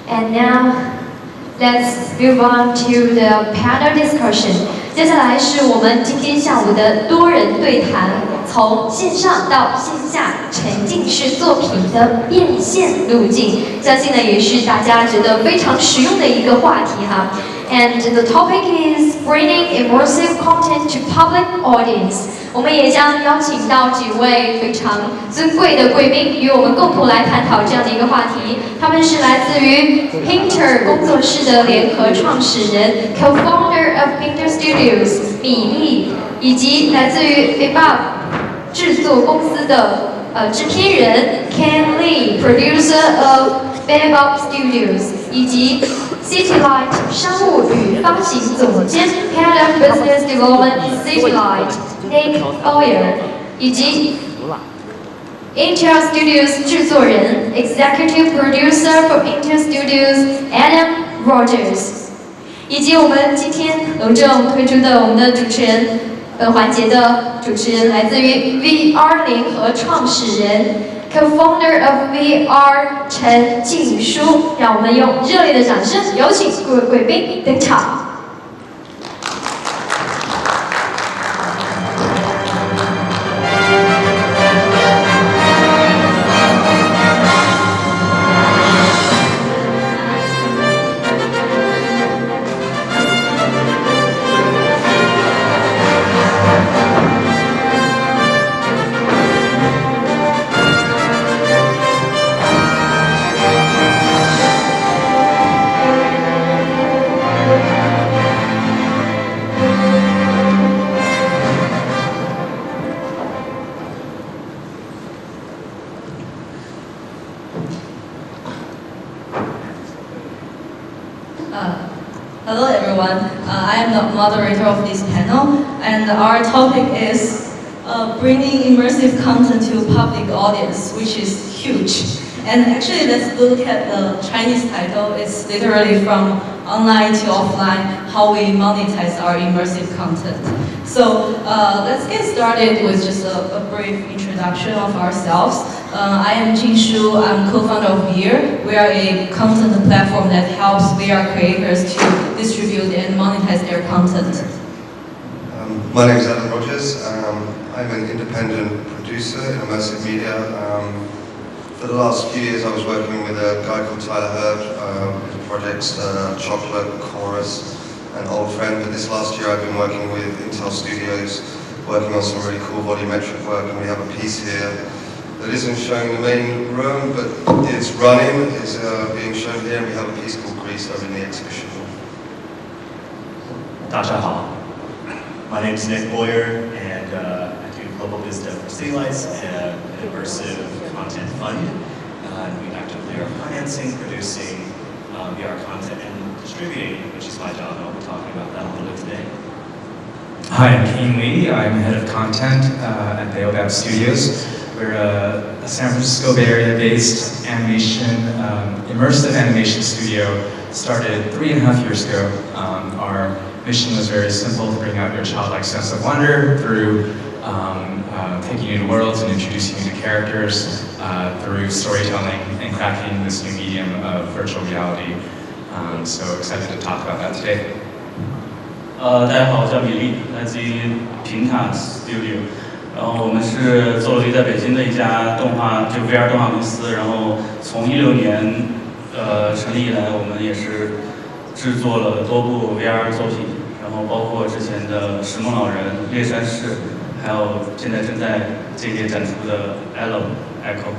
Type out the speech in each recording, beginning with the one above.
And now, let's move on to the panel discussion. 接下来是我们今天下午的多人对谈，从线上到线下沉浸式作品的变现路径，相信呢也是大家觉得非常实用的一个话题哈。And the topic is bringing immersive content to public audience. 我们也将邀请到几位非常尊贵的贵宾，与我们共同来探讨这样的一个话题。他们是来自于 Painter 工作室的联合创始人 ，Co-founder of Painter Studios 米粒，以及来自于 Bebop 制作公司的制片人 Ken Lee，producer of Sandbox Studios， 以及 CityLight 商务与发行总监 Head of Business Development CityLight Nick Boyer， 以及 Intel Studios 制作人 Executive Producer for Intel Studios Adam Rogers， 以及我们今天隆重推出的我们的主持人，本环节的主持人来自于 VR 联合创始人。Co-founder of VR 陈静书，让我们用热烈的掌声有请各位贵宾登场。Hello everyone, I am the moderator of this panel and our topic is bringing immersive content to public audience, which is huge. And actually let's look at the Chinese title. It's literally from online to offline, how we monetize our immersive content. So let's get started with just a brief introduction of ourselves. I am Jing Shu, I'm co-founder of VR. We are a content platform that helps VR creators to distribute and monetize their content. My name is Adam Rogers. I'm an independent producer in immersive media. For the last few years I was working with a guy called Tyler Herb with projects Chocolate, Chorus and Old Friend. But this last year I've been working with Intel Studios, working on some really cool volumetric work, and we have a piece here that isn't showing in the main room, but it's running, it's being shown here, and we have a piece called Grease over in the exhibition hall. 大家好, my name is Nick Boyer, and I do global biz dev for CityLights, an immersive content fund. We actively are financing, producing VR content, and distributing, which is my job, and I'll be talking about that a little bit today. Hi, I'm Ken Lee. I'm head of content at Baobab Studios. We're a San Francisco Bay Area-based animation, immersive animation studio. Started 3.5 years ago. Our mission was very simple: to bring out your childlike sense of wonder through taking you to worlds and introducing you to characters through storytelling and crafting this new medium of virtual reality. So excited to talk about that today. 大家好，我叫米粒，来自于平塔 Studio。然后我们是坐落于在北京的一家VR 动画公司。然后从16年成立以来，我们也是制作了多部 VR 作品，然后包括之前的《石梦老人》《猎山市》，还有现在正在这届展出的 Echo。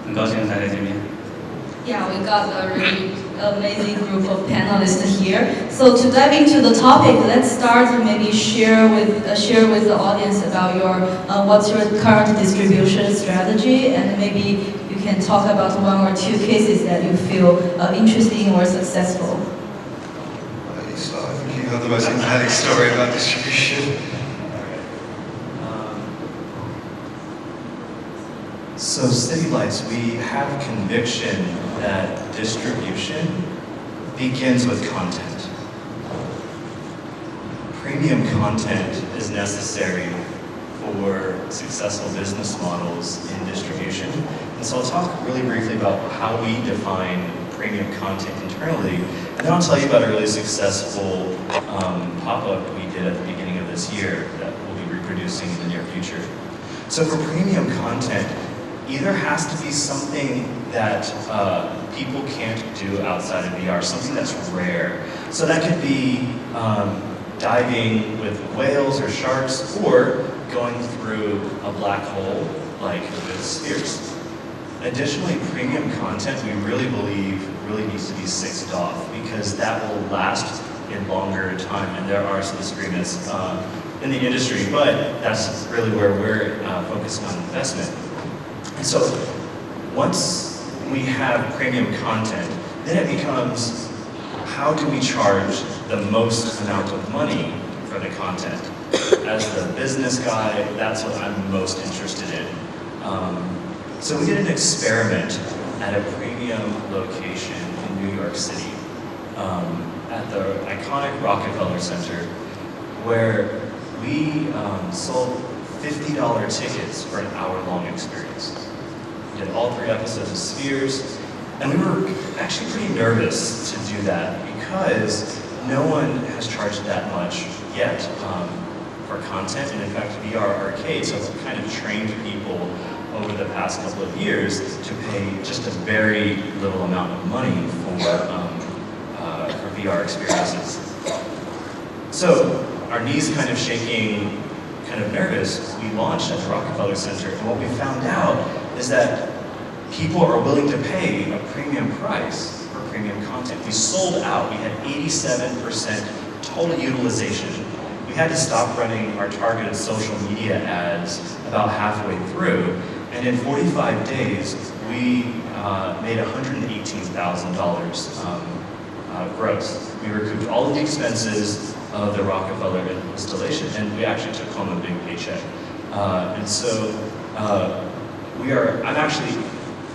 很高兴大家见面。Yeah, we got a really amazing group of panelists here. So to dive into the topic, let's start and maybe share with the audience about what's your current distribution strategy, and maybe you can talk about one or two cases that you feel interesting or successful. So I think you have the most compelling story about distribution. So CityLights, we have conviction that distribution begins with content. Premium content is necessary for successful business models in distribution. And so I'll talk really briefly about how we define premium content internally. And then I'll tell you about a really successful pop-up we did at the beginning of this year that we'll be reproducing in the near future. So for premium content, either has to be something that people can't do outside of VR, something that's rare. So that could be diving with whales or sharks, or going through a black hole like with spheres. Additionally, premium content we really believe really needs to be sixed off, because that will last in longer time, and there are some disagreements in the industry, but that's really where we're focusing on investment. And so once we have premium content, then it becomes, how do we charge the most amount of money for the content? As the business guy, that's what I'm most interested in. So we did an experiment at a premium location in New York City, at the iconic Rockefeller Center, where we sold $50 tickets for an hour-long experience. We did all 3 episodes of Spheres, and we were actually pretty nervous to do that because no one has charged that much yet for content, and in fact VR arcades have kind of trained people over the past couple of years to pay just a very little amount of money for VR experiences. So our knees kind of shaking, kind of nervous, we launched at the Rockefeller Center, and what we found out is that people are willing to pay a premium price for premium content. We sold out. We had 87% total utilization. We had to stop running our targeted social media ads about halfway through, and in 45 days, we made $118,000 gross. We recouped all of the expenses of the Rockefeller installation, and we actually took home a big paycheck. And so I'm actually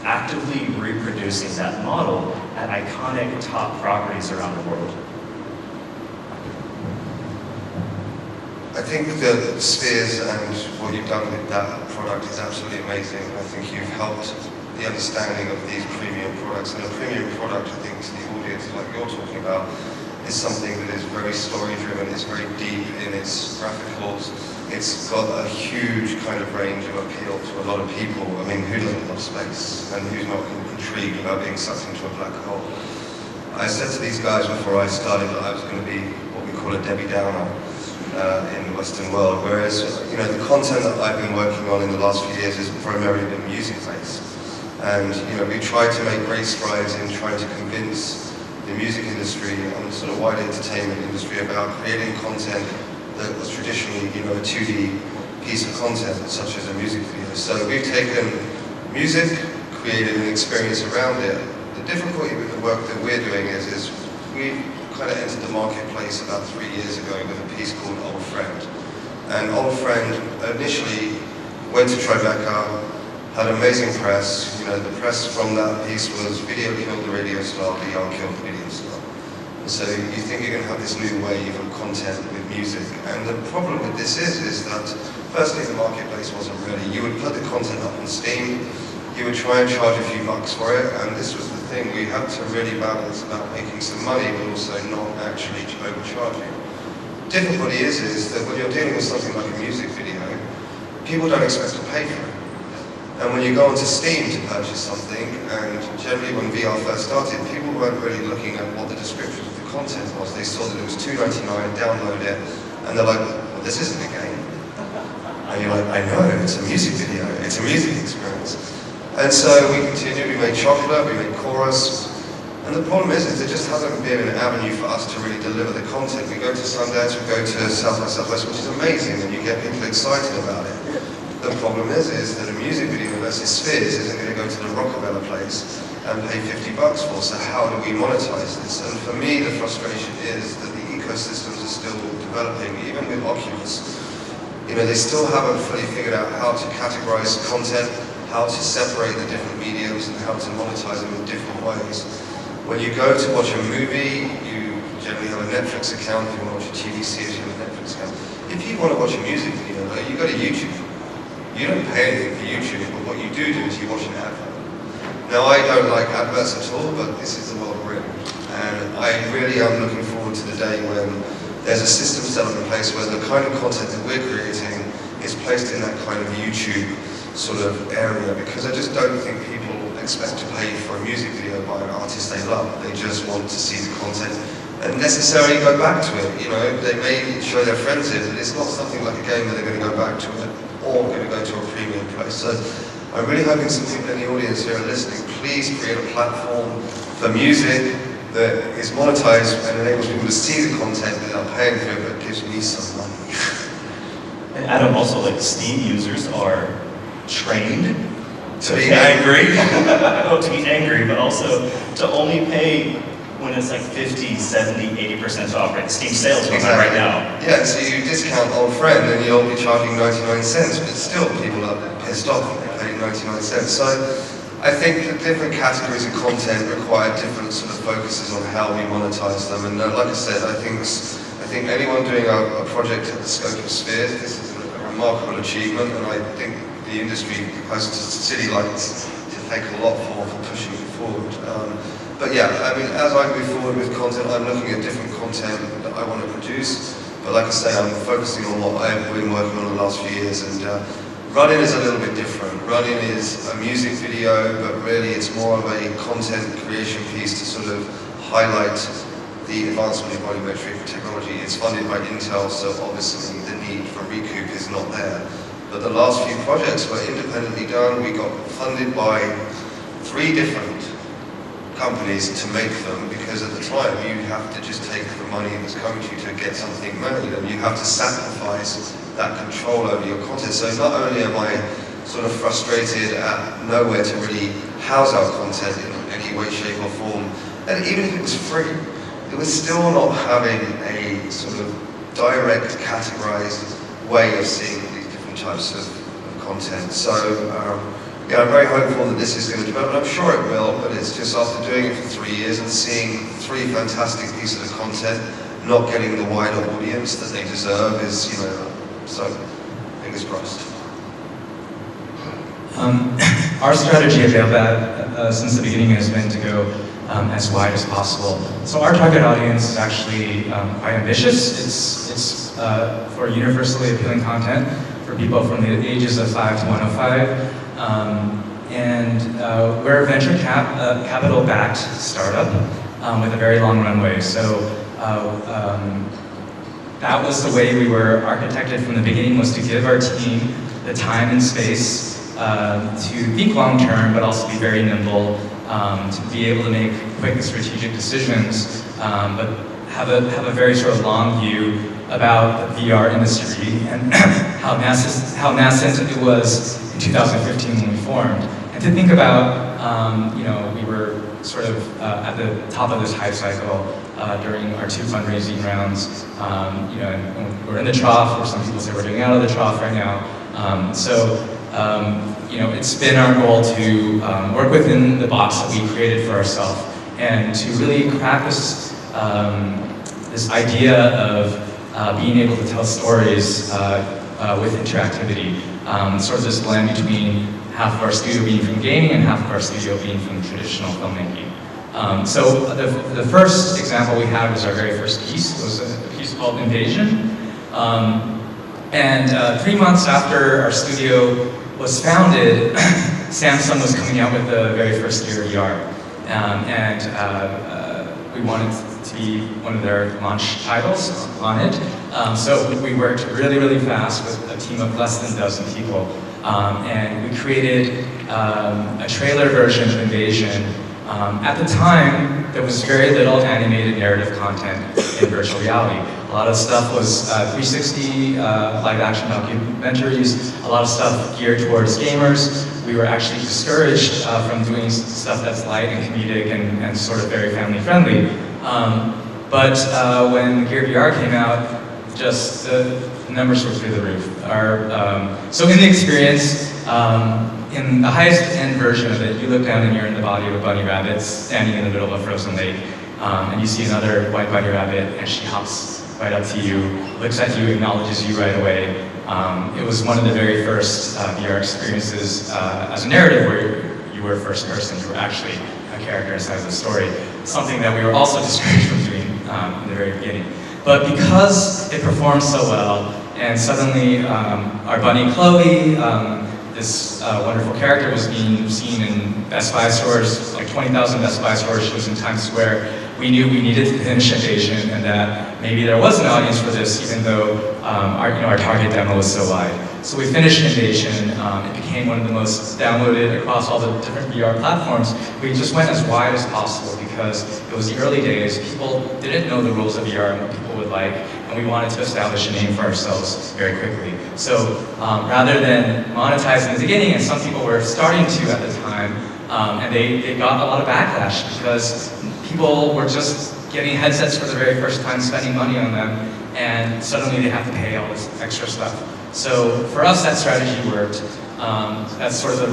actively reproducing that model at iconic top properties around the world. I think the Spheres and what you've done with that product is absolutely amazing. I think you've helped the understanding of these premium products. And a premium product, I think, to the audience, like you're talking about, is something that is very story-driven, it's very deep in its graphicals, it's got a huge kind of range of appeal to a lot of people. I mean, who doesn't love space? And who's not intrigued about being sucked into a black hole? I said to these guys before I started that I was going to be what we call a Debbie Downer in the Western world, whereas the content that I've been working on in the last few years is primarily been music-based. And we tried to make great strides in trying to convince the music industry and the sort of wider entertainment industry about creating content that was traditionally a 2D piece of content, such as a music video. So we've taken music, created an experience around it. The difficulty with the work that we're doing is we've kind of entered the marketplace about 3 years ago with a piece called Old Friend. And Old Friend initially went to Tribeca, had amazing press. The press from that piece was video killed the radio star, VR killed the video star. And so you think you're going to have this new wave of content with music. And the problem with this is that firstly the marketplace wasn't ready. You would put the content up on Steam, you would try and charge a few bucks for it, and this was the thing, we had to really balance about making some money but also not actually overcharging. Difficulty is that when you're dealing with something like a music video, people don't expect to pay for it. And when you go onto Steam to purchase something, and generally when VR first started, people weren't really looking at what the description of the content was. They saw that it was $2.99, download it, and they're like, well, this isn't a game. And you're like, I know, it's a music video, it's a music experience. And so we continued, we made Chocolate, we made Chorus, and the problem is there just hasn't been an avenue for us to really deliver the content. We go to Sundance, we go to South by Southwest, which is amazing, and you get people excited about it. The problem is that a music video versus Spheres isn't going to go to the Rockefeller place and pay $50 for, so how do we monetize this? And for me, the frustration is that the ecosystems are still developing, even with Oculus. They still haven't fully figured out how to categorize content, how to separate the different mediums, and how to monetize them in different ways. When you go to watch a movie, you generally have a Netflix account. If you want to watch a TV series, you have a Netflix account. If you want to watch a music video, you go to YouTube. You don't pay anything for YouTube, but what you do is you watch an advert. Now I don't like adverts at all, but this is the world we're in. And I really am looking forward to the day when there's a system set up in place where the kind of content that we're creating is placed in that kind of YouTube sort of area, because I just don't think people expect to pay for a music video by an artist they love. They just want to see the content and necessarily go back to it. You know, they may show their friends it, but it's not something like a game where they're going to go back to it or going to go to a premium place. So I'm really hoping some people in the audience here are listening. Please create a platform for music that is monetized and enables people to see the content without paying for it, but gives me some money. And Adam, also, like, Steam users are trained to be angry, to be angry, but also to only pay when it's like 50, 70, 80% off, right? Steam sales going on right now. Yeah, so you discount old friend and you'll be charging 99 cents, but still people are pissed off when they pay 99 cents. So I think the different categories of content require different sort of focuses on how we monetize them. And like I said, I think anyone doing a project at the scope of Spheres, this is a remarkable achievement, and I think the industry has city lights to thank a lot for pushing it forward. But yeah, I mean, as I move forward with content, I'm looking at different content that I want to produce. But like I say, I'm focusing on what I've been working on the last few years. And running is a little bit different. Running is a music video, but really it's more of a content creation piece to sort of highlight the advancement in volumetric technology. It's funded by Intel, so obviously the need for recoup is not there. But the last few projects were independently done. We got funded by 3 different companies to make them, because at the time you have to just take the money that's coming to you to get something made, and you have to sacrifice that control over your content. So not only am I sort of frustrated at nowhere to really house our content in any way, shape or form, and even if it was free, it was still not having a sort of direct categorized way of seeing these different types of content. So yeah, I'm very hopeful that this is going to develop, and I'm sure it will, but it's just after doing it for 3 years and seeing 3 fantastic pieces of content not getting the wider audience that they deserve is, you know, so fingers crossed. Our strategy at Baobab since the beginning has been to go as wide as possible. So our target audience is actually quite ambitious. It's for universally appealing content for people from the ages of 5 to 105. We're a venture capital-backed startup with a very long runway. So that was the way we were architected from the beginning, was to give our team the time and space to think long-term, but also be very nimble, to be able to make quick strategic decisions, but have a very sort of long view about the VR industry and how nascent it was in 2015 when we formed. And to think about, we were sort of at the top of this hype cycle during our 2 fundraising rounds. And we're in the trough, or some people say we're getting out of the trough right now. It's been our goal to work within the box that we created for ourselves and to really crack this idea of being able to tell stories with interactivity. Sort of this blend between half of our studio being from gaming and half of our studio being from traditional filmmaking. So the first example we had was our very first piece. It was a piece called Invasion. 3 months after our studio was founded, Samsung was coming out with the very first Gear VR. We wanted to be one of their launch titles on it. So we worked really, really fast with a team of less than a dozen people. And we created a trailer version of Invasion. At the time, there was very little animated narrative content in virtual reality. A lot of stuff was 360 live-action documentaries, a lot of stuff geared towards gamers. We were actually discouraged from doing stuff that's light and comedic and sort of very family-friendly. But when Gear VR came out, just the numbers were through the roof. So in the experience, in the highest end version of it, you look down and you're in the body of a bunny rabbit standing in the middle of a frozen lake, and you see another white bunny rabbit, and she hops right up to you, looks at you, acknowledges you right away. It was one of the very first VR experiences as a narrative where you were first person, you were actually a character inside of the story. Something that we were also discouraged from doing in the very beginning. But because it performed so well, and suddenly our bunny Chloe, this wonderful character, was being seen in Best Buy stores, like 20,000 Best Buy stores. She was in Times Square. We knew we needed to finish Invasion, and that maybe there was an audience for this, even though our target demo was so wide. So we finished Invasion. It became one of the most downloaded across all the different VR platforms. We just went as wide as possible because it was the early days. People didn't know the rules of VR and what people would like, and we wanted to establish a name for ourselves very quickly. So rather than monetizing in the beginning, and some people were starting to at the time, and they got a lot of backlash because people were just getting headsets for the very first time, spending money on them, and suddenly they have to pay all this extra stuff. So for us, that strategy worked. That's sort of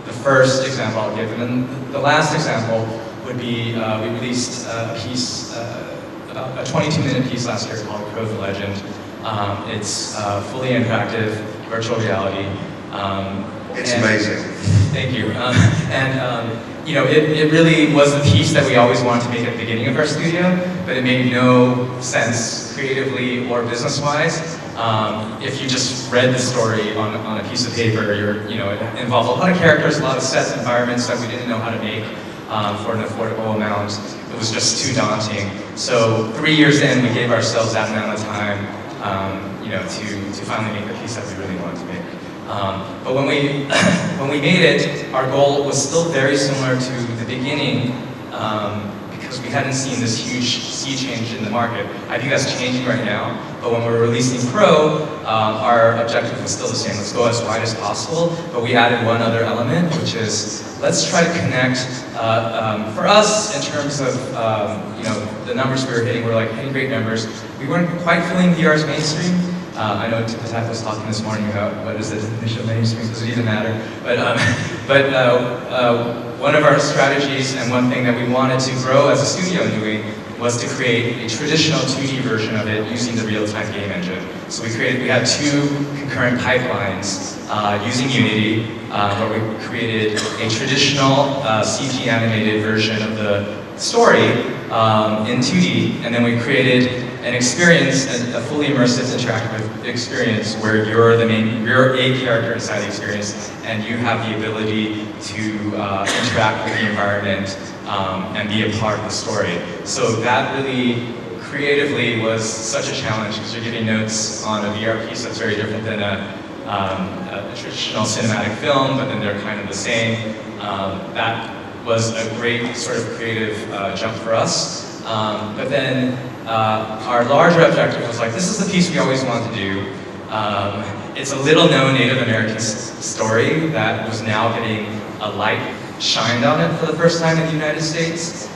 the first example I'll give. And then the last example would be we released a piece, about a 22-minute piece last year called Code the Legend. It's fully interactive, virtual reality. It's amazing. Thank you. It really was the piece that we always wanted to make at the beginning of our studio, but it made no sense creatively or business-wise. If you just read the story on a piece of paper, it involved a lot of characters, a lot of sets, environments that we didn't know how to make for an affordable amount. It was just too daunting. So 3 years in, we gave ourselves that amount of time, to finally make the piece that we really wanted to make. But when we made it, our goal was still very similar to the beginning, because we hadn't seen this huge sea change in the market. I think that's changing right now, but when we're releasing Pro, our objective was still the same. Let's go as wide as possible, but we added one other element, which is let's try to connect, for us, in terms of the numbers we were hitting, we're like hitting great numbers. We weren't quite feeling VR's mainstream. I know Patak was talking this morning about what is the definition of mainstream, does it even matter? But one of our strategies and one thing that we wanted to grow as a studio doing was to create a traditional 2D version of it using the real-time game engine. So we had two concurrent pipelines using Unity, where we created a traditional CG animated version of the story in 2D, and then we created an experience, a fully immersive interactive experience where you're a character inside the experience, and you have the ability to interact with the environment and be a part of the story. So that really creatively was such a challenge because you're giving notes on a VR piece that's very different than a traditional cinematic film, but then they're kind of the same. That was a great sort of creative jump for us. But then our larger objective was like, this is the piece we always wanted to do. It's a little known Native American story that was now getting a light shined on it for the first time in the United States.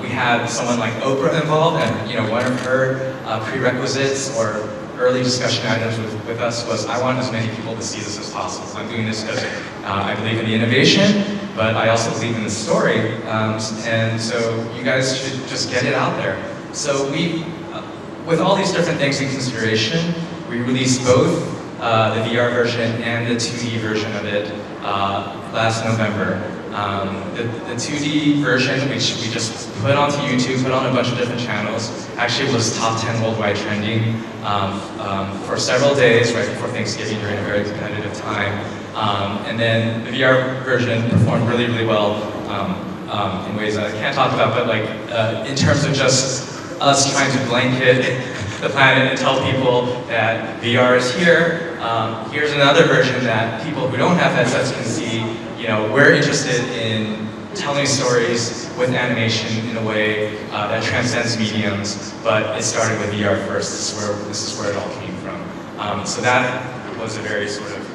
We had someone like Oprah involved, and one of her prerequisites or early discussion items with us was, I want as many people to see this as possible. I'm doing this because I believe in the innovation, but I also believe in the story, and so you guys should just get it out there. So we, with all these different things in consideration, we released both the VR version and the 2D version of it last November. The 2D version, which we just put onto YouTube, put on a bunch of different channels, actually was top 10 worldwide trending for several days right before Thanksgiving during a very competitive time. And then the VR version performed really, really well in ways that I can't talk about, but in terms of just us trying to blanket the planet and tell people that VR is here. Here's another version that people who don't have headsets can see. We're interested in telling stories with animation in a way that transcends mediums, but it started with VR first. This is where it all came from. So that was a very sort of,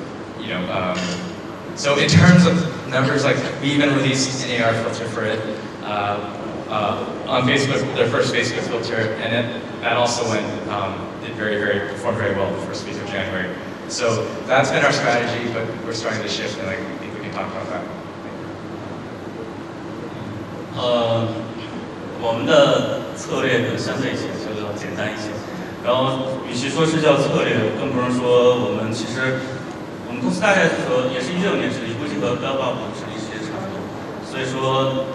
so in terms of numbers, we even released an AR filter for it on Facebook, their first Facebook filter, and that also performed very well the first week of January. So that's been our strategy, but we're starting to shift, and I think we can talk about that. 我们的策略可能相对一些，就要简单一些。然后，与其说是叫策略，更不能说我们公司大概是说也是16年成立，估计和标报部成立时间差所以说，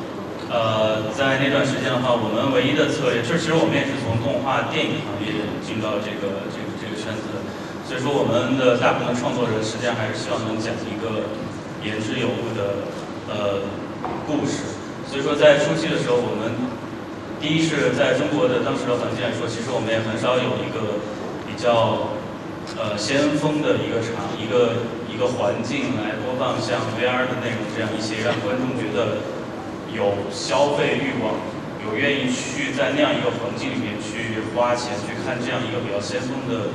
在那段时间的话，我们唯一的策略，其实我们也是从动画电影行业进到这个圈子的。所以说，我们的大部分创作人实际上还是希望能讲一个言之有物的故事。所以说，在初期的时候，我们第一是在中国的当时的环境来说，其实我们也很少有一个比较先锋的一个环境来播放像 VR 的内容这样一些让观众觉得有消费欲望，有愿意去在那样一个环境里面去花钱去看这样一个比较先锋的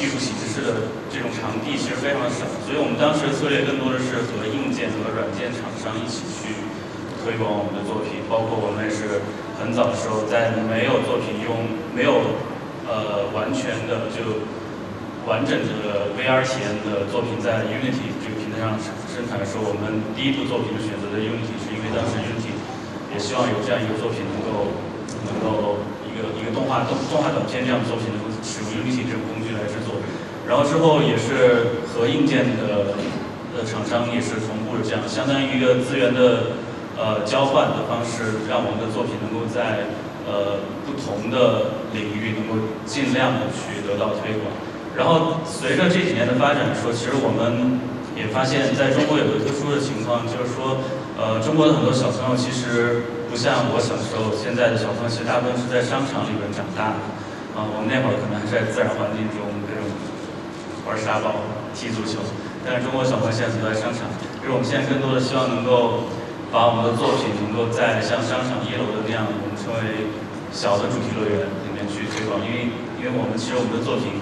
艺术形式的这种场地，其实非常的少。所以我们当时的策略更多的是和硬件和软件厂商一起去推广我们的作品，包括我们也是很早的时候在没有作品没有完全的就完整的 VR 体验的作品在 Unity 这个平台上生产的时候，我们第一部作品就选择了 Unity， 是因为当时 Unity 也希望有这样一个作品能够一个动画短片这样的作品能够使用 Unity 这种工具来制作。然后之后也是和硬件的厂商也是同步的这样，相当于一个资源的交换的方式，让我们的作品能够在不同的领域能够尽量的去得到推广。然后随着这几年的发展说，其实我们也发现在中国有个特殊的情况，就是说中国的很多小朋友其实不像我小时候，现在的小朋友其实大部分是在商场里边长大的。我们那会儿可能还是在自然环境中这种玩沙包、踢足球，但是中国小朋友现在都在商场。就是我们现在更多的希望能够把我们的作品能够在像商场1楼的那样，我们称为小的主题乐园里面去推广，因为我们其实我们的作品，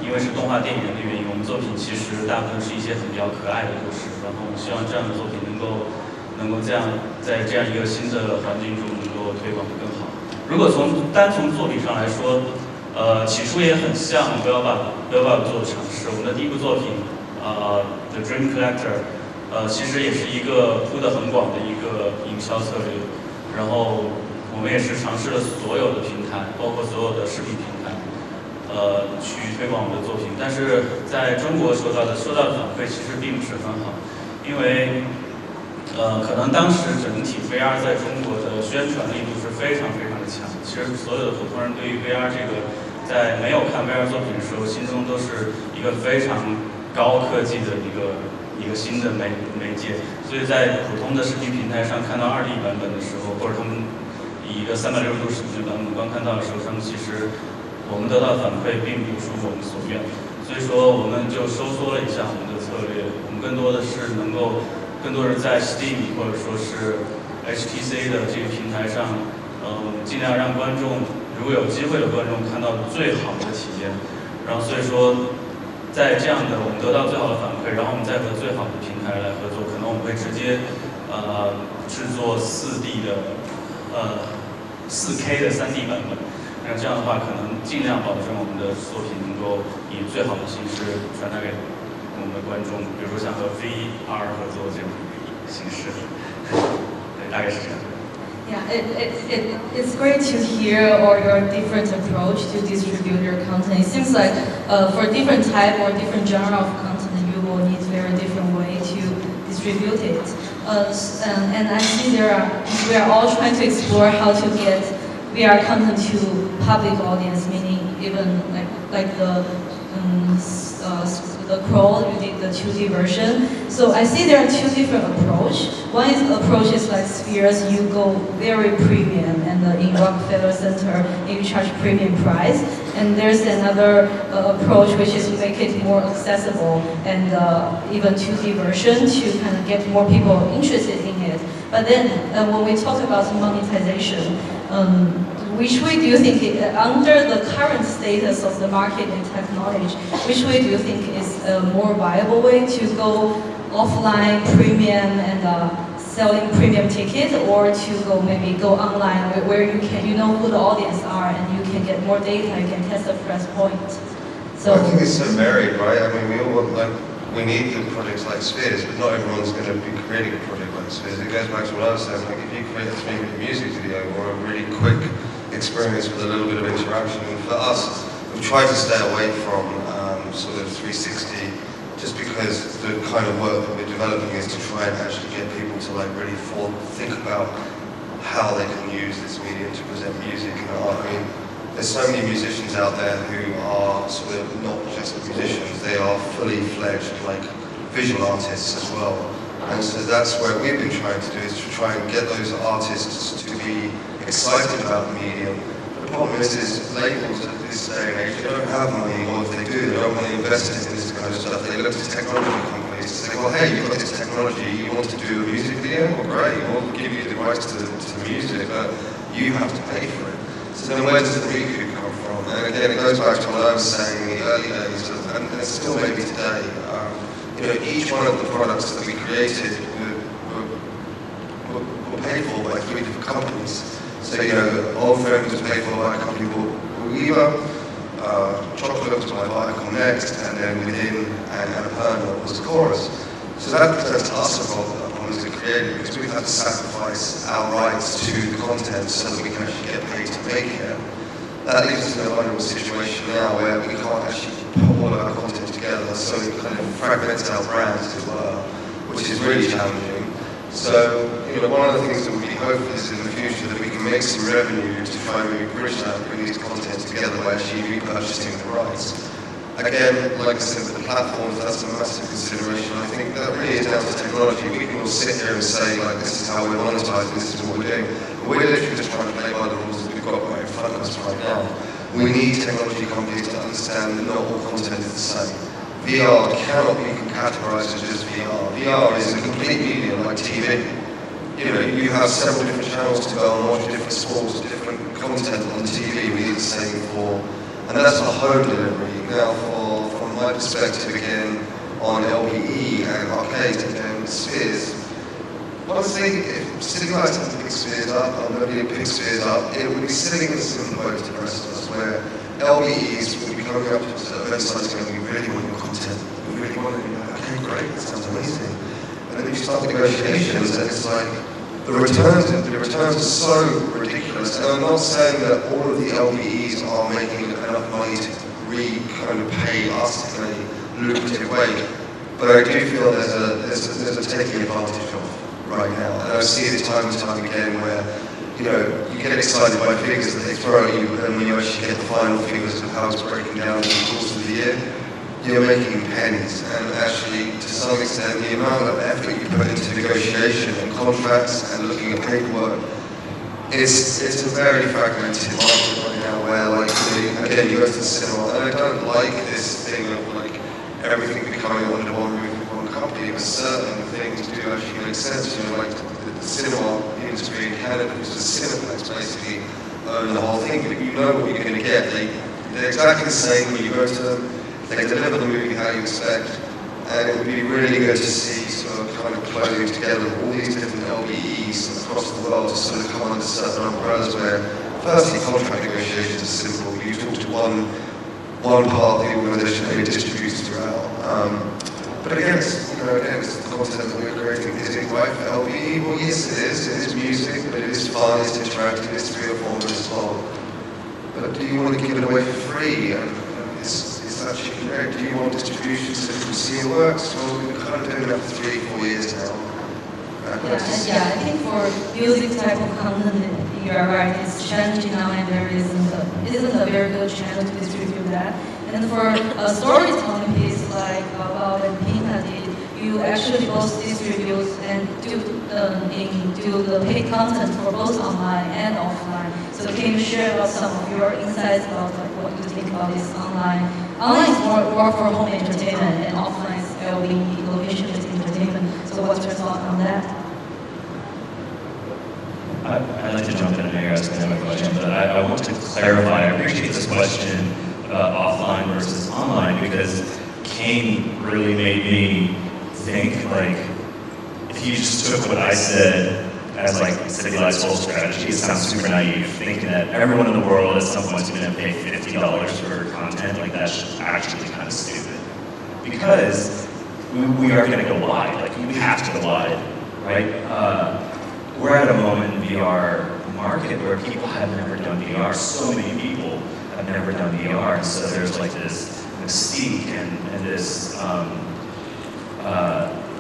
因为是动画电影的原因，我们作品其实大部分是一些很比较可爱的故事，然后我们希望这样的作品能够这样在这样一个新的环境中能够推广得更好。如果单从作品上来说，起初也很像 Velva 做的尝试。我们的第一部作品The Dream Collector， 其实也是一个铺得很广的一个营销策略。然后我们也是尝试了所有的平台，包括所有的视频平台，去推广我们的作品。但是在中国收到的反馈其实并不是很好，因为可能当时整体 VR 在中国的宣传力度是非常非常的强。其实所有的普通人对于 VR 这个，在没有看 VR 作品的时候，心中都是一个非常高科技的一个新的媒介。所以在普通的视频平台上看到2D 版本的时候，或者他们以一个360度视频版本观看到的时候，他们其实我们得到的反馈并不如我们所愿。所以说我们就收缩了一下我们的策略，我们更多的是能够更多人在 Steam 或者说是 HTC 的这个平台上，尽量让观众，如果有机会的观众看到最好的体验。然后所以说，在这样的我们得到最好的反馈，然后我们再和最好的平台来合作，可能我们会直接制作4D 的4K 的3D 版本。那这样的话，可能尽量保证我们的作品能够以最好的形式传达给我们的观众，比如说像和 VR 合作这种形式，对，大概是这样。Yeah, it's great to hear all your different approach to distribute your content. It seems like for different type or different genre of content, you will need very different way to distribute it. And I see we are all trying to explore how to get VR content to public audience, meaning even like the Crawl, you did the 2D version. So I see there are 2 different approaches. One approach is like Spheres, you go very premium, and in Rockefeller Center, you charge premium price. And there's another approach which is make it more accessible and even 2D version to kind of get more people interested in it. But then when we talk about monetization, which way do you think, under the current status of the market and technology, which way do you think is a more viable way to go offline premium and selling premium ticket, or to maybe go online where you know who the audience are and you can get more data, you can test the price point? So I think it's so varied, right? I mean, we need the projects like Spheres, but not everyone's going to be creating a project like Spheres. It goes back to what I was saying, like if you create a 3-minute music video or a really quick experience with a little bit of interaction, and for us, we've tried to stay away from sort of 360, just because because the kind of work that we're developing is to try and actually get people to like really think about how they can use this medium to present music and art. I mean, there's so many musicians out there who are sort of not just musicians, they are fully fledged like visual artists as well. And so that's where we've been trying to do, is to try and get those artists to be excited about the medium. The problem is labels at this day and age, they don't have money, or if they do, they don't want to invest in this kind of stuff. They look to technology companies to say, well, hey, you've got this technology, you want to do a music video? Well, great, we'll give you the rights to the music, but you have to pay for it. So then where does the recoup come from? And again, it goes back to what I was saying in the early days, and still maybe today. Each one of the products that we created were paid for by 3 different companies. So, Old Friend was paid for by a company called Weaver, Chocolate was by Viacom Next, and then within Annapurna was Chorus. So that presents us upon as a creator, because we've had to sacrifice our rights to the content so that we can actually get paid to make it. That leaves us in a vulnerable situation now where we can't actually put all of our content together, so it kind of fragments our brands as well, which is really challenging. So, one of the things that we hope is in the future that we can make some revenue to try and maybe bridge that and bring these content together by actually repurchasing the rights. Again, like I said, with the platforms, that's a massive consideration. I think that really is down to technology. We can all sit here and say, like, this is how we're monetizing, this is what we're doing. But we're literally just trying to play by the rules that we've got right in front of us right now. We need technology companies to understand that not all content is the same. VR cannot be categorized as just VR. VR is a complete medium like TV. You have several different channels to go and watch different sports, different content on TV we need the same for. And that's for home delivery. Now, from my perspective, again, on LBE and arcades and spheres, honestly, if City Lights didn't pick spheres up, or nobody picked spheres up, it would be sitting in a similar boat to the rest of us, where LBEs would be coming up to event sites going, we really want your content, we really want it. Okay, great, that sounds amazing. And then you start negotiations, and it's like, the returns are so ridiculous. And I'm not saying that all of the LBEs are making enough money to kind of pay us in a lucrative way. But I do feel there's a taking advantage of right now. And I see it time and time again where, you get excited by figures that they throw at you, but then when you actually get the final figures of how it's breaking down over the course of the year, you're making pennies. And actually, to some extent, the amount of effort you put into negotiation and contracts and looking at paperwork, it's a very fragmented market right now where, like, again, you go to the cinema, and I don't like this thing of, like, everything becoming under one roof of one company, but certain things do actually make sense. Like the cinema industry in Canada, which is a Cineplex, basically own the whole thing, but you know what you're going to get. They're exactly the same when you go to them. They deliver the movie how you expect, and it would be really good to see sort of kind of closing together all these different LBEs across the world to sort of come under certain umbrellas where, firstly, contract negotiations are simple. You talk to one part of the organisation and it distributes throughout. But again, it's the content that we're creating. Is it right for LBE? Well, yes, it is. It is music, but it is fun, it's interactive, it's 3 or 4 minutes long. But do you want to give it away for free? And is that chicken egg? Do you want distribution so you can see it works? Well, we've kind of doing that for 3-4 years now. I think for music type of content, you're right, it's challenging now and there isn't a very good channel to distribute that. And for a storytelling piece like Bao and Pina did, you actually both distribute and do the paid content for both online and offline. So can you share about some of your insights about what you think about this online? Online is more for home entertainment and offline is LBE, location-based entertainment. So what's your thought on that? I'd like to jump in here as kind of a question, but I want to clarify. I appreciate this question offline versus online because Kane really made me think, like, if you just took what I said as like City Light's whole strategy, it sounds super naive, thinking that everyone in the world at some point is going to pay $50 for content. Like, that's actually kind of stupid. Because we are going to go wide. Like, we have to go wide, right? We're at a moment in VR market where people have never done VR. So many people have never done VR, and so there's like this mystique and this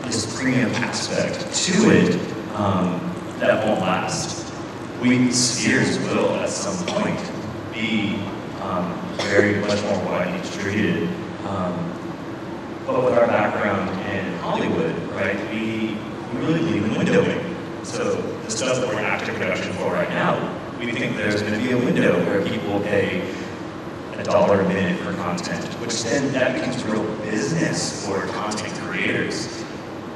this premium aspect to it that won't last. Spheres will at some point be very much more widely distributed. But with our background in Hollywood, right, we really believe in windowing. So the stuff that we're in active production for right now, we think there's going to be a window where people will pay $1 a minute for content, which then that becomes real business for content creators,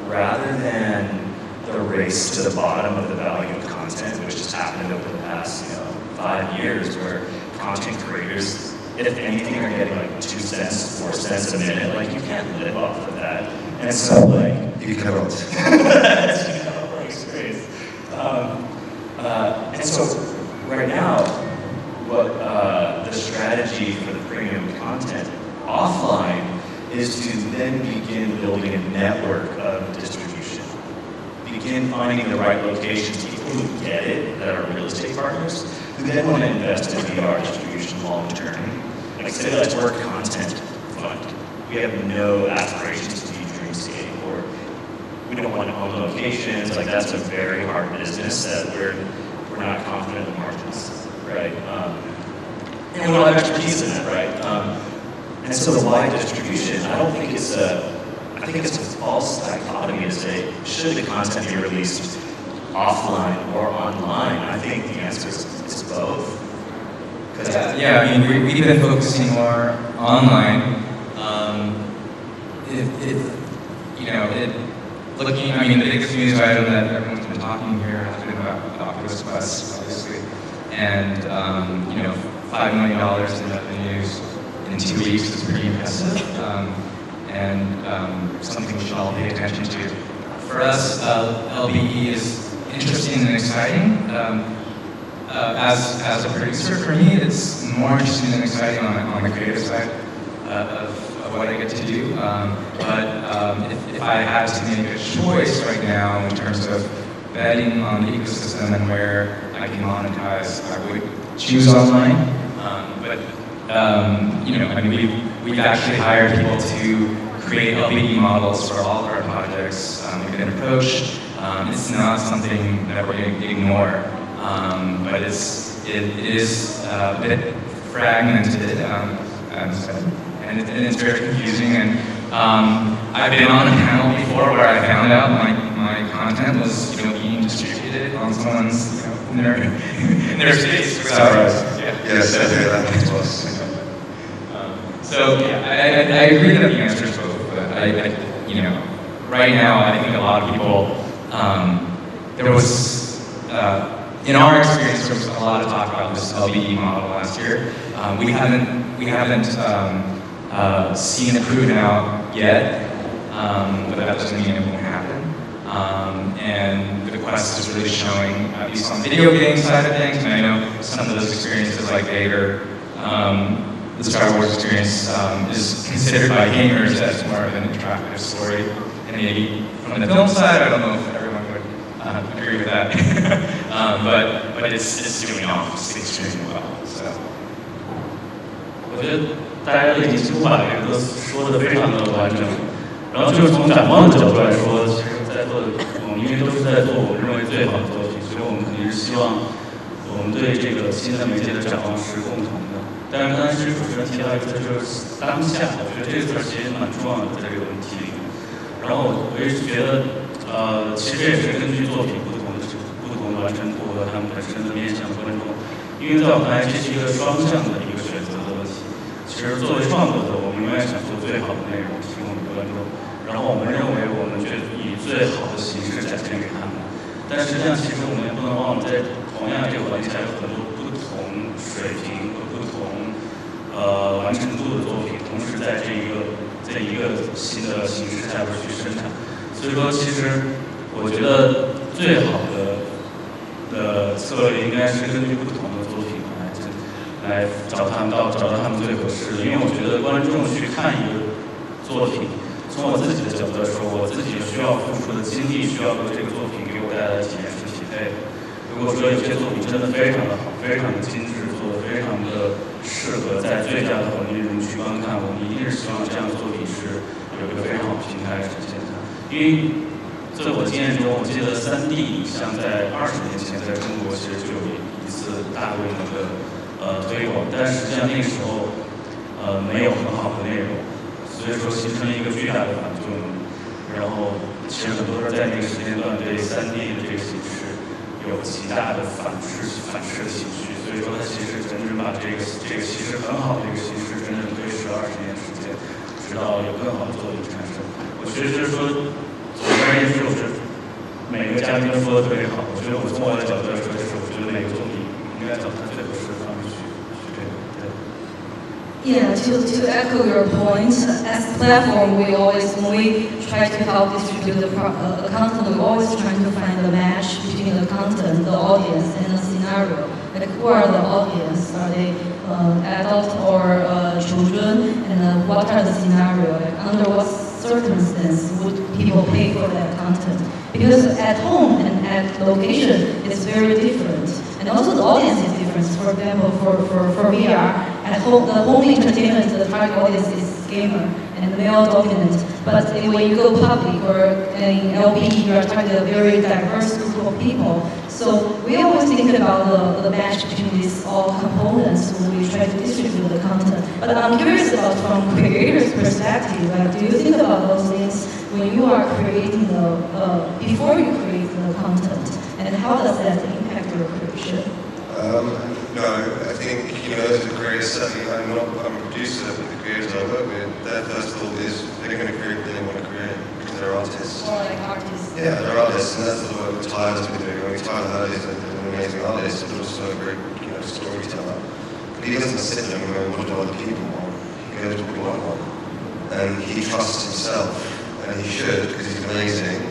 rather than the race to the bottom of the value of content, which has happened over the past 5 years, where content creators, if anything, are getting like 2 cents, 4 cents a minute. Like, you can't live off of that. And so, like, you cannot. That's our experience. And so, right now, what the strategy for the premium content offline is to then begin building a network of distribution. Begin finding the right locations, people who get it, that are real estate partners, who then want to invest in VR distribution long term. Like, say that's we're a content fund. We have no aspirations to be Dreamscape, or we don't want to own locations. Like, that's a very hard business that we're not confident in the margins, right? And we don't have expertise in that, right? And so the wide distribution, I think it's a false dichotomy to say, should the content be released offline or online? I think the answer is both. Yeah, I mean, we've been focusing more online. The biggest news item that everyone's been talking here has been about the Oculus Quest, obviously. And, $5 million in revenues in 2 weeks is pretty impressive. And something we should all pay attention to. For us, LBE is interesting and exciting. As a producer, for me, it's more interesting and exciting on the creative side of what I get to do. But if I had to make a choice right now in terms of betting on the ecosystem and where I can monetize, I would choose online. We've actually hired people to create LBE models for all of our projects. We've been approached. It's not something that we're going to ignore. But it is a bit fragmented, and it's very confusing. And I've been on a panel before where I found out my content was being distributed on someone's in their space. Yes, that happens to us. So yeah, I agree that the answer is both. But right now I think a lot of people there was. In our experience, there was a lot of talk about this LBE model last year. We haven't seen it proven out yet, but that doesn't mean it won't happen. And the Quest is really showing, at least on the video game side of things, and I know some of those experiences like Vader, the Star Wars experience is considered by gamers as more of an attractive story. And maybe from the film side, I don't know if everyone would agree with that. but it's doing extremely well. So. 我觉得大家已经几乎把这个都说得非常的完整。然后就是从展望的角度来说，其实在座的我们因为都是在做我们认为最好的作品，所以我们肯定是希望我们对这个新的媒介的展望是共同的。但是刚才其实主持人提到一个词，就是当下，我觉得这个词其实蛮重要的在这个问题里面。然后我也是觉得，其实这也是根据作品不同的完成度和他们本身的面向的观众，因为在我看来，这是一个双向的一个选择的问题。其实作为创作者，我们永远想做最好的内容提供给观众，然后我们认为我们觉得以最好的形式展现给他们。但实际上，其实我们也不能忘了，在同样这个环境下，有很多不同水平和不同完成度的作品，同时在一个新的形式下边去生产。所以说，其实我觉得最好的策略应该是根据不同的作品来找到他们最合适的。因为我觉得观众去看一个作品，从我自己的角度来说，我自己需要付出的精力，需要和这个作品给我带来的体验是匹配的。如果说有些作品真的非常的好，非常的精致，做的非常的适合在最佳的环境中去观看，我们一定是希望这样的作品是有一个非常好的平台呈现它。因为在我经验中，我记得3D 影像在20年前在中国其实就有一次大规模的推广，但实际上那个时候没有很好的内容，所以说形成了一个巨大的反作用。然后其实很多人在那个时间段对3D 的这个形式有极大的反噬的情绪，所以说它其实真正把这个其实很好的一个形式真正推迟了20年时间，直到有更好的作品产生。我觉得就是说，总而言之，我觉得每个嘉宾都说的特别好。我觉得我从我的角度来说，就是我觉得每个作品应该找它最合适的方式去这个。对。Yeah, to echo your point, as a platform, when we try to help distribute the content, we always try to find the match between the content, the audience, and the scenario. Like, who are the audience? Are they adult or children? And what are the scenario? Like, under what circumstance would people pay for that content? Because at home and at location, it's very different. And also the audience is different. For example, for VR, at home, the home entertainment, the target audience is gamer and male dominant. But when you go public or in LP, you are targeting a very diverse group of people. So we always think about the match between these all components when we try to distribute the content. But I'm curious about from creators' perspective, like, do you think about those things when you are creating before you create the content? And how does that impact your creation? No, I think, as a creator, certainly I'm a producer, but the creators I work with, their first thought is they're going to create what they want to create, because they're artists. Or like artists. Yeah, they're artists, and that's the work that Tyler's been doing. I mean, Tyler Hurd is an amazing artist, but also a great, storyteller. But he doesn't sit there and go, what do other people want? He goes, what do I want? And he trusts himself, and he should, because he's amazing.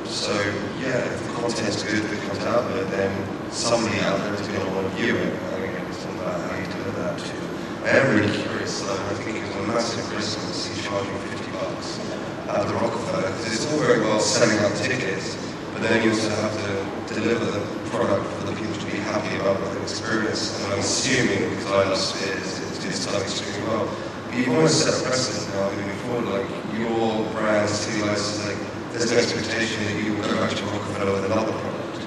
So, yeah, if the content's good that comes out of it, then somebody out there is going to want to view it. I mean, it's all about how you deliver that too. I am really curious, though. I think it was a massive Christmas. He's charging $50 at the Rockefeller, because it's all very well selling out tickets, but then you also have to deliver the product for the people to be happy about the experience. And I'm assuming, because I love Spheres, it's done extremely well. But you've almost set a precedent now moving forward, like your brand, City Lights, like, there's an expectation that you will go back to Rockefeller with another product,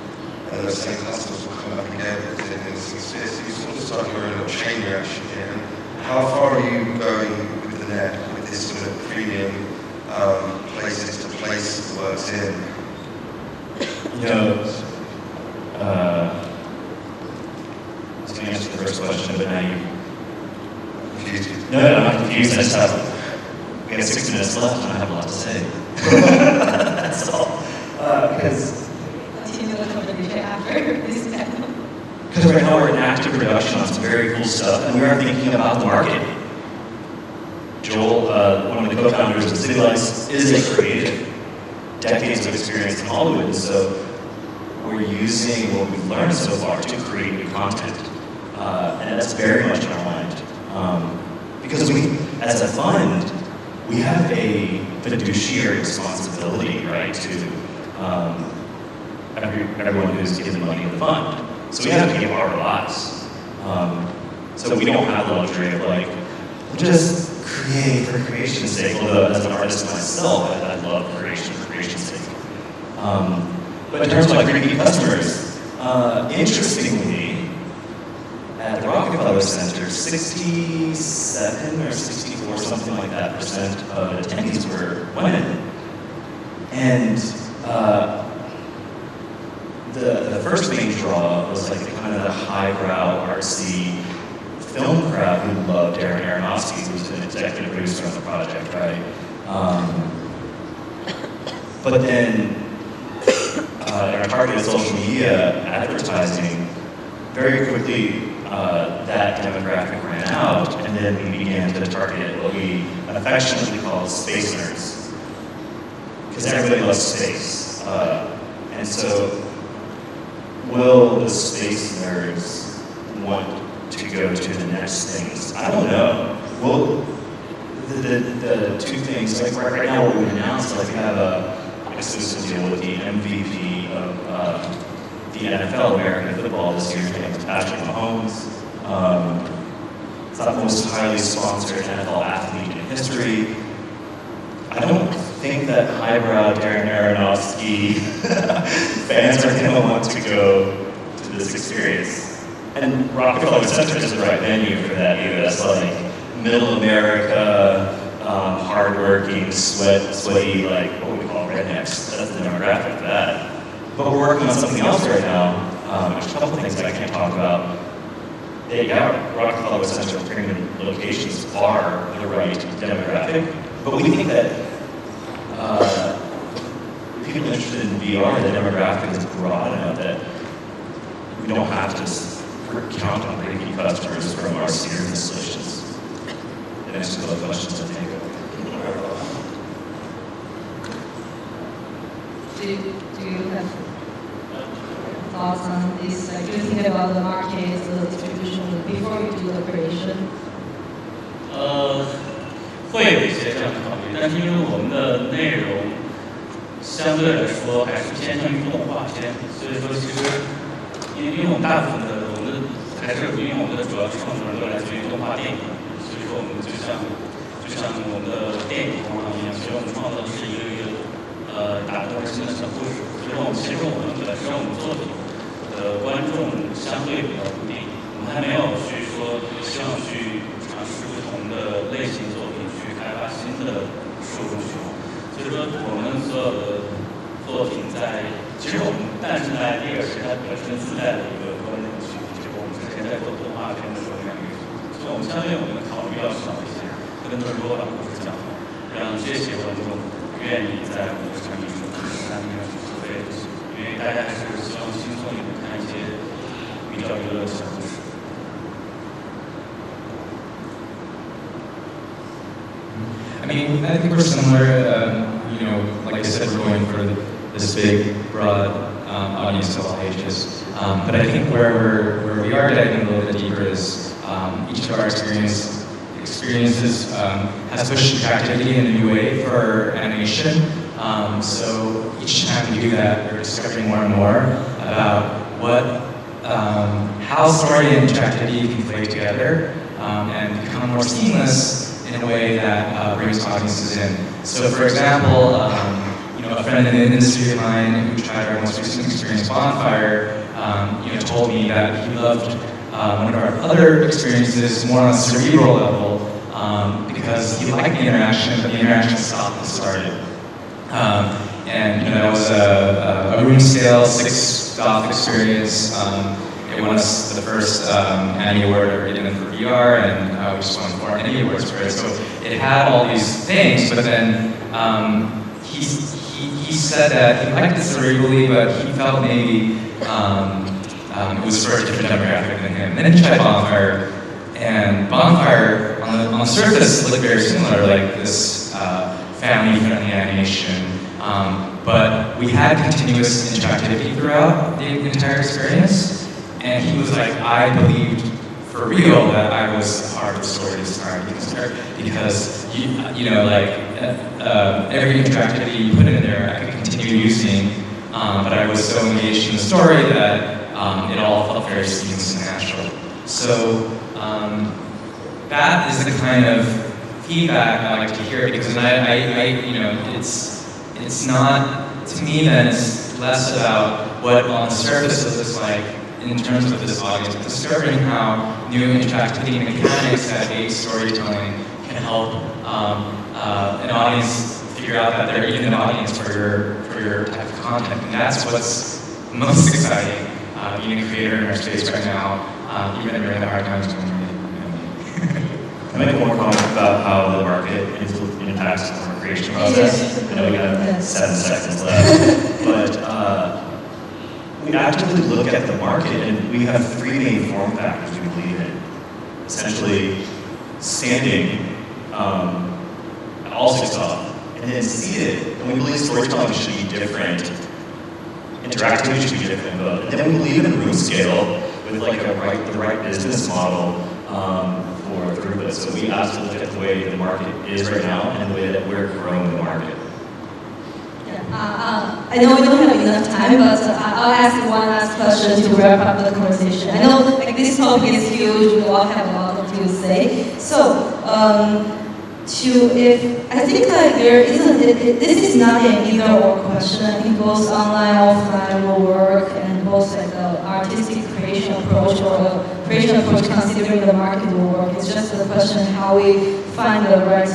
and those same customers will come back again in Spheres. So you sort of start your own little chain reaction here. And how far are you going with the net, with this sort of premium places to place the works in? I was going to answer the first question, but now you Confused you? No, I'm not confused. I just have, we have 6 minutes left, and I have a lot to say. That's all. Because Continue the conversation after this panel. right now we're in active production on some very cool stuff, and we are thinking about the market. Joel, one of the co-founders of City Lights, is a creative. Decades of experience in Hollywood, and so we're using what we've learned so far to create new content. And that's very much in our mind. Because we, as a fund, we have a fiduciary responsibility, right, to everyone who's given money to the fund. So we have to give our lives. So we don't have the luxury of like, we'll just create for creation's sake, although as an artist myself, I love creation for creation's sake. But in terms of like repeat customers, interestingly, at the Rockefeller Center, 67 or 64, something like that, percent of attendees were women. And the first main draw was like the kind of the highbrow, artsy film crowd who loved Darren Aronofsky, who's an executive producer on the project, right? But then in our targeted social media advertising, very quickly that demographic ran out, and then we began to target what we affectionately call space nerds. Because everybody loves space. And so, will the space nerds want to go to the next things? I don't know. Well, the two things, like right now what we've announced, like we have an exclusive deal with the MVP of the NFL, American football this year, named Patrick Mahomes. It's the most highly sponsored NFL athlete in history. I don't think that highbrow Darren Aronofsky fans are going to want to go to this experience. And Rockefeller Center is the right venue for that either. That's like middle America, hardworking, sweaty, like what we call rednecks. That's the demographic for that. But we're working on something else right now. There's a couple things that I can't talk about. Rockefeller Center premium locations are the right demographic, but we think that people interested in VR, the demographic is broad enough that we don't have to count on repeat customers from our series installations. And answer those questions, I think. Do you have thoughts on this? Like, do you think about the market, the distribution before you do the creation? 会有一些这样的考虑，但是因为我们的内容相对来说还是偏向于动画片，所以说其实因为我们大部分的我们的还是因为我们的主要创作人都来自于动画电影，所以说我们就像我们的电影同行一样，其实我们创造的是一个一个打动人心的小故事。所以说其实我们本身我们作品的观众相对比较固定，我们还没有去说希望去尝试不同的类型作品，去开发新的受众群。所以说我们所有的作品其实我们诞生的 idea 是它本身自带的一个观众群，就是我们之前在做动画片的时候那样一个，所以我们相对我们的考虑要少一些，更多如何把故事讲好，让这些观众愿意在我们的产品上去付费，因为大家还是希望轻松一点看一些比较娱乐的小故事。I mean, I think we're similar. Like I said, we're going for this big, broad audience of all ages. But I think where we are diving a little bit deeper is each of our experiences has pushed interactivity in a new way for animation. So each time we do that, we're discovering more and more about how story and interactivity can play together and become more seamless in a way that brings audiences in. So for example, a friend in the industry of mine who tried our most recent experience, Bonfire, told me that he loved one of our other experiences more on a cerebral level because he liked the interaction, but the interaction stopped and started. And that was a room scale 6 goth experience. It won us the first Annie Award ever given for VR, and we just won 4 Annie Awards for it. So it had all these things, but then he said that he liked it cerebrally, but he felt maybe it was for a different demographic than him. And then he tried Bonfire, and Bonfire on the surface looked very similar, like this family-friendly animation. But we had continuous interactivity throughout the entire experience. And he was like, I believed for real that I was part of the story this time because every interactivity you put in there, I could continue using, but I was so engaged in the story that it all felt very seamless and natural. So that is the kind of feedback I like to hear because it's not, to me then it's less about what on the surface it looks like in terms of this audience, discovering how new interactivity mechanics that aid storytelling can help an audience figure out that they're even an audience for your type of content. And that's what's most exciting, being a creator in our space right now, even during the hard times when Can I make one more comment about how the market impacts our creation process? I know we have 7 seconds left, but we actively look at the market, and we have 3 main form factors we believe in. Essentially, standing, all 6 off, and then seated. And we believe storytelling should be different. Interactivity should be different, but and then we believe in room scale with like the right business model for throughput. So we absolutely look at the way the market is right now and the way that we're growing the market. I know we don't have enough time, but I'll ask one last question to wrap up the conversation. I know this topic is huge, we all have a lot to say. So, I think like this is not an either or question. I think both online, offline will work, and both like the artistic creation approach or the creation approach considering the market will work. It's just the question how we find the right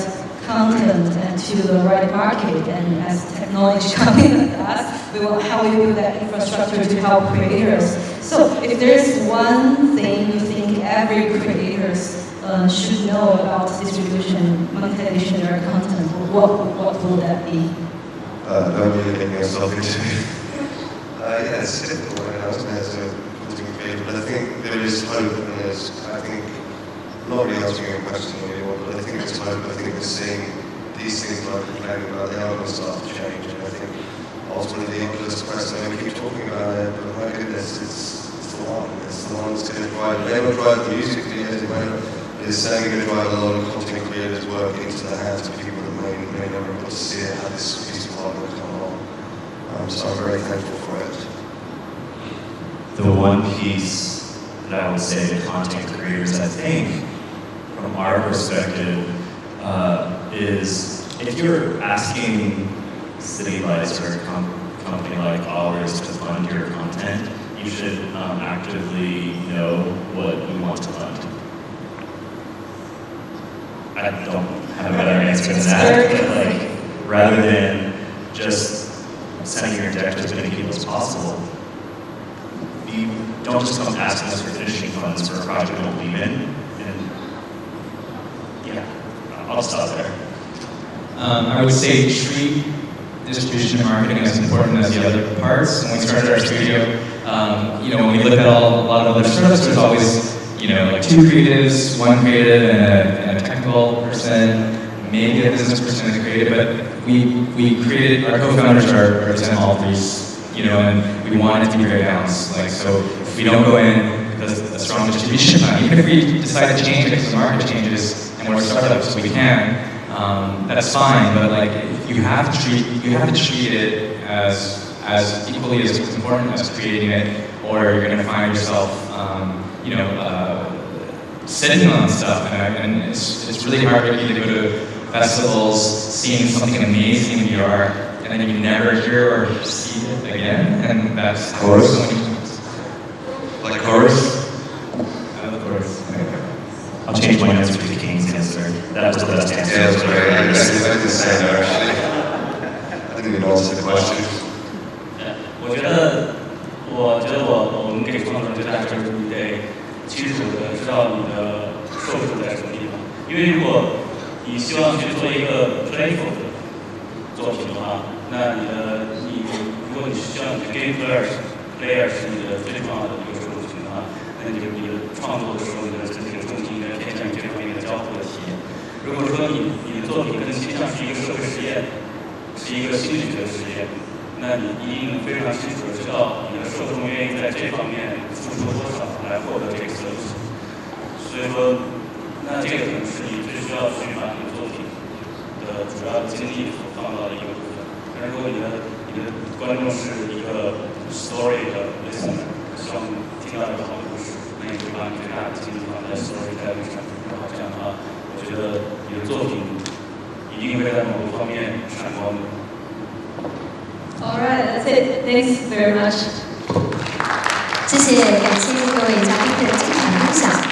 content and to the right market, and as technology company like us, how we build that infrastructure to help creators. So if there's one thing you think every creators should know about distribution, monetization of their content, what will that be? Don't really get yourself into yeah, it's difficult right now, isn't it, as a content creator, but I think there is hope, and I think, not really answering your question really well, but I think there's hope. I think we're seeing these things like you're complaining about, they are going to start to change, and I think ultimately the Oculus Quest, I mean, we keep talking about it, but my goodness, it's the one that's going to drive, they will drive the music videos, it's certainly going to drive a lot of content creators' work into the hands of people that may never be able to see it, how this piece of hardware come along. So I'm very thankful for it. The one piece that I would say to content creators, I think, from our perspective, is if you're asking city lights or a company like ours to fund your content, you should actively know what you want to fund. I don't have a better answer than that, but like, rather than just sending your deck to as many people as possible, you don't just come asking us for finishing funds for a project you don't believe in, and yeah, I'll stop there. I would say treat distribution and marketing as important as the other parts. When we started our studio, when we look at a lot of other startups, there's always like two creatives, one creative and a technical person, maybe a business person and a creative, but we created, our co-founders represent all these, and we want it to be very balanced. Like, so if we don't go in with a strong distribution plan, even if we decide to change it because the market changes and we're startups, we can, that's fine, but like, you have to treat it as equally as important as creating it, or you're going to find yourself, sitting on stuff, and it's really hard for you to go to festivals, seeing something amazing in VR, and then you never hear or see it again, and that's how Chorus? so many times. Like chorus? Of course. I'll change my answer to King's answer. That was the best answer. Yeah, that's very good. I didn't say that actually. I didn't even answer the question. 我觉得我们给创作者最大的就是你得清楚的知道你的受众在什么地方，因为如果你希望去做一个 playful 的作品的话，那如果你希望你的 game player 是你的最重要的一个受众群的话，那你的创作的时候，你的整体的重心应该偏向于这方面的交互的体验。如果说你的作品更倾向是一个社会实验，是一个心理学的实验，那你一定非常清楚的知道你的受众愿意在这方面付出多少来获得这个service。所以说，那这个可能是你最需要去把你的作品的主要的精力所放到的一个部分。但如果你的观众是一个 story 的 listener， 希望听到一个好故事，那你就把你最大的精力放在 storytelling 上，然后这样的话，我觉得你的作品一定会在某个方面闪光的。All right, that's it. Thanks very much. 谢谢，感谢各位嘉宾的精彩分享。